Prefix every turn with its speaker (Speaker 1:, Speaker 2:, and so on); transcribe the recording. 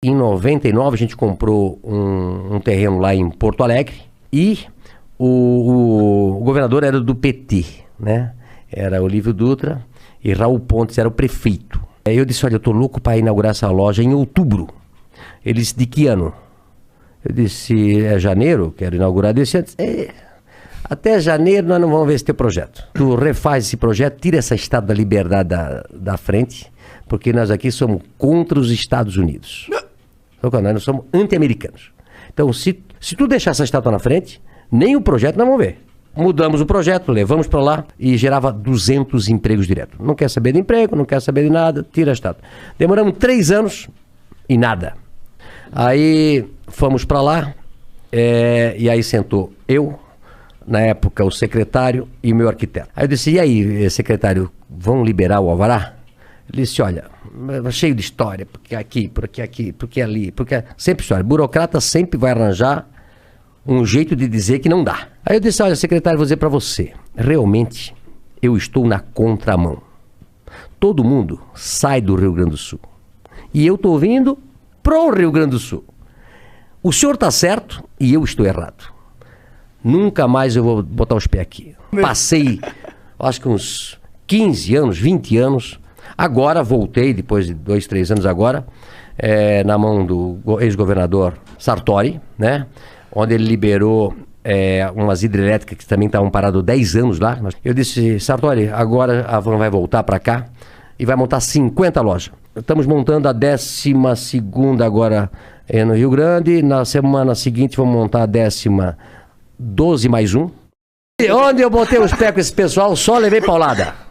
Speaker 1: Em 99 a gente comprou um terreno lá em Porto Alegre e o governador era do PT, né? Era Olívio Dutra e Raul Pontes era o prefeito. Aí eu disse, olha, eu tô louco para inaugurar essa loja em outubro. Ele disse, de que ano? Eu disse, é janeiro, quero inaugurar desse ano. Até janeiro nós não vamos ver esse teu projeto. Tu refaz esse projeto, tira essa Estátua da Liberdade da frente, porque nós aqui somos contra os Estados Unidos. Nós não somos anti-americanos. Então, se tu deixar essa estátua na frente, nem o projeto nós vamos ver. Mudamos o projeto, levamos para lá e gerava 200 empregos direto. Não quer saber de emprego, não quer saber de nada, tira a estátua. Demoramos 3 anos e nada. Aí fomos para lá e aí sentou eu, na época o secretário e o meu arquiteto. Aí eu disse, e aí, secretário, vão liberar o alvará? Ele disse, olha, cheio de história, porque aqui, porque ali, porque... Sempre história. Burocrata sempre vai arranjar um jeito de dizer que não dá. Aí eu disse, olha, secretário, vou dizer para você, realmente eu estou na contramão. Todo mundo sai do Rio Grande do Sul. E eu estou vindo pro Rio Grande do Sul. O senhor está certo e eu estou errado. Nunca mais eu vou botar os pés aqui. Passei, acho que uns 15 anos, 20 anos. Agora voltei, depois de 2, 3 anos agora, na mão do ex-governador Sartori, né? Onde ele liberou umas hidrelétricas que também estavam paradas 10 anos lá. Eu disse, Sartori, agora a Van vai voltar para cá e vai montar 50 lojas. Estamos montando a 12ª agora no Rio Grande. Na semana seguinte vamos montar a 12 mais 1. E onde eu botei os pés com esse pessoal, só levei paulada.